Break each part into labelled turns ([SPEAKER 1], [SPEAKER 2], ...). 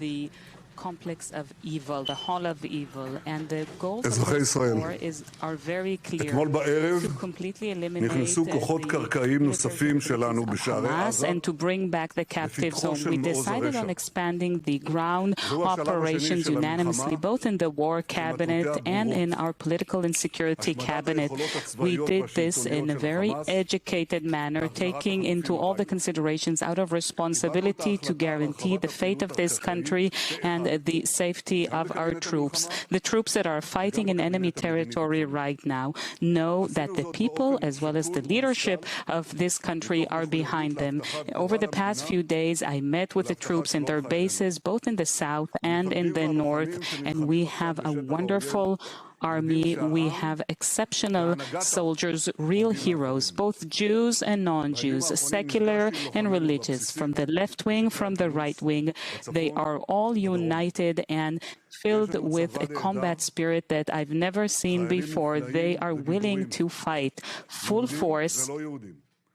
[SPEAKER 1] the complex of evil, the hall of evil, and the goals of this war are very clear: to completely eliminate Hamas and to bring back the captives home. We decided on expanding the ground operations unanimously, both in the war cabinet and in our political and security cabinet. We did this in a very educated manner, taking into all the considerations out of responsibility to guarantee the fate of this country and the safety of our troops. The troops that are fighting in enemy territory right now know that the people, as well as the leadership of this country, are behind them. Over the past few days, I met with the troops in their bases, both in the south and in the north, and we have a wonderful army. We have exceptional soldiers, real heroes, both Jews and non-Jews, secular and religious, from the left wing, from the right wing. They are all united and filled with a combat spirit that I've never seen before. They are willing to fight full force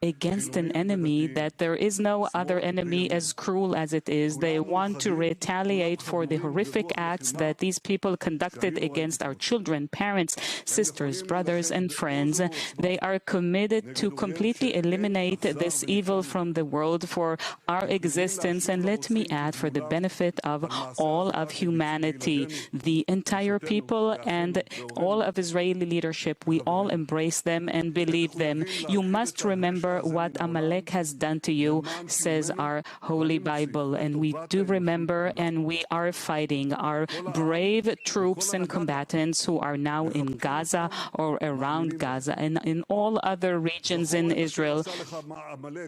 [SPEAKER 1] against an enemy that there is no other enemy as cruel as it is. They want to retaliate for the horrific acts that these people conducted against our children, parents, sisters, brothers, and friends. They are committed to completely eliminate this evil from the world for our existence, and let me add, for the benefit of all of humanity. The entire people and all of Israeli leadership, we all embrace them and believe them. You must remember what Amalek has done to you, says our Holy Bible, and we do remember, and we are fighting. Our brave troops and combatants who are now in Gaza or around Gaza and in all other regions in Israel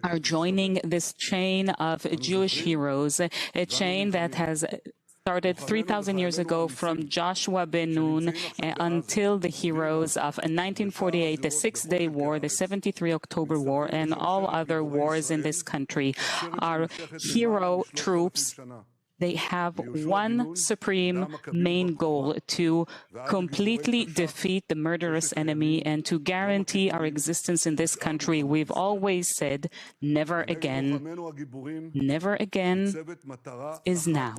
[SPEAKER 1] are joining this chain of Jewish heroes, a chain that has started 3,000 years ago from Joshua ben Nun until the heroes of 1948, the Six-Day War, the 73 October War, and all other wars in this country. Our hero troops, they have one supreme main goal: to completely defeat the murderous enemy and to guarantee our existence in this country. We've always said, never again. Never again is now.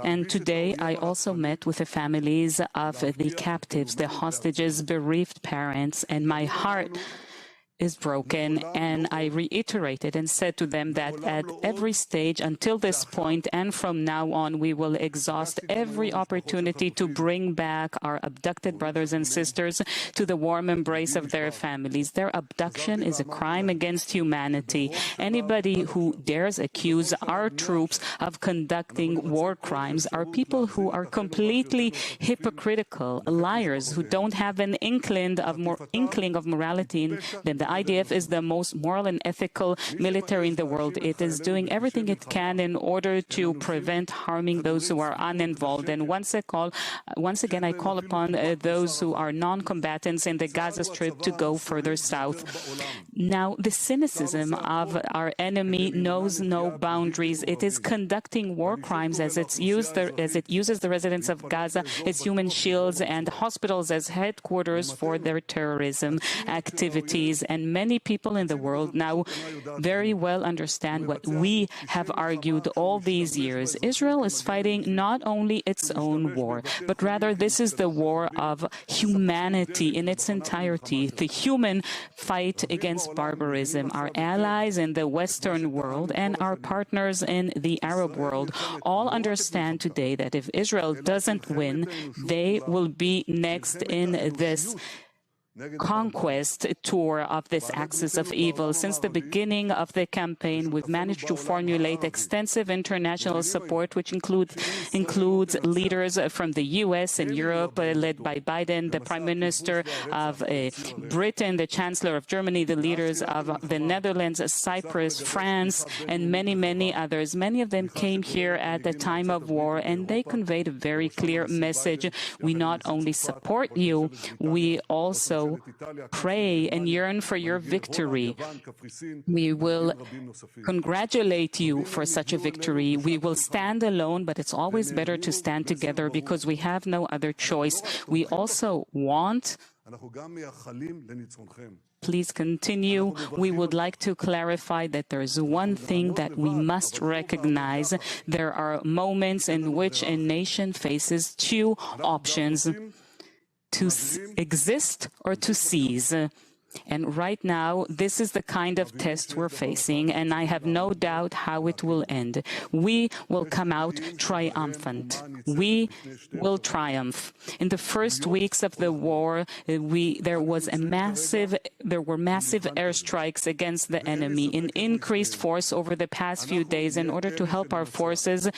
[SPEAKER 1] And today I also met with the families of the captives, the hostages, bereaved parents, and my heart is broken, and I reiterated and said to them that at every stage until this point and from now on, we will exhaust every opportunity to bring back our abducted brothers and sisters to the warm embrace of their families. Their abduction is a crime against humanity. Anybody who dares accuse our troops of conducting war crimes are people who are completely hypocritical, liars who don't have an inkling of morality in them. The IDF is the most moral and ethical military in the world. It is doing everything it can in order to prevent harming those who are uninvolved. And once again, I call upon those who are non-combatants in the Gaza Strip to go further south. Now, the cynicism of our enemy knows no boundaries. It is conducting war crimes as it uses the residents of Gaza, its human shields, and hospitals as headquarters for their terrorism activities. And many people in the world now very well understand what we have argued all these years. Israel is fighting not only its own war, but rather this is the war of humanity in its entirety, the human fight against barbarism. Our allies in the Western world and our partners in the Arab world all understand today that if Israel doesn't win, they will be next in this conquest tour of this axis of evil. Since the beginning of the campaign, we've managed to formulate extensive international support, which includes leaders from the U.S. and Europe, led by Biden, the Prime Minister of Britain, the Chancellor of Germany, the leaders of the Netherlands, Cyprus, France, and many, many others. Many of them came here at the time of war, and they conveyed a very clear message. We not only support you, we also pray and yearn for your victory. We will congratulate you for such a victory. We will stand alone, but it's always better to stand together because we have no other choice. We also want Please continue. We would like to clarify that there is one thing that we must recognize. There are moments in which a nation faces two options: to exist or to cease. And right now, this is the kind of test we're facing, and I have no doubt how it will end. We will come out triumphant. We will triumph. In the first weeks of the war, there were massive airstrikes against the enemy in increased force over the past few days in order to help our forces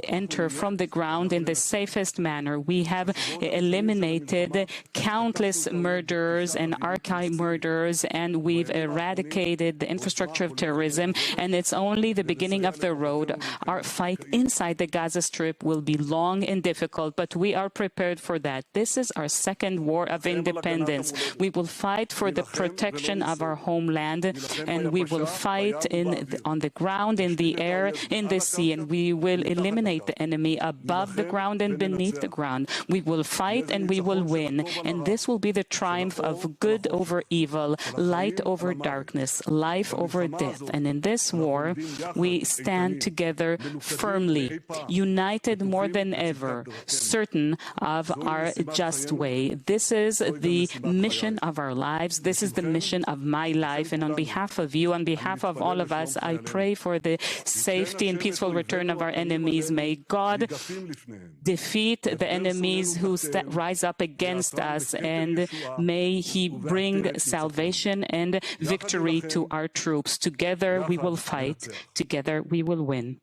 [SPEAKER 1] enter from the ground in the safest manner. We have eliminated countless murders and archive murders, and we've eradicated the infrastructure of terrorism, and it's only the beginning of the road. Our fight inside the Gaza Strip will be long and difficult, but we are prepared for that. This is our second war of independence. We will fight for the protection of our homeland, and we will fight on the ground, in the air, in the sea, and we will eliminate the enemy above the ground and beneath the ground. We will fight and we will win, and this will be the triumph of good over evil, light over darkness, life over death. And in this war, we stand together firmly, united more than ever, certain of our just way. This is the mission of our lives. This is the mission of my life. And on behalf of you, on behalf of all of us, I pray for the safety and peaceful return of our enemies. May God defeat the enemies who rise up against us, and may He bring salvation and victory to our troops. Together we will fight. Together we will win.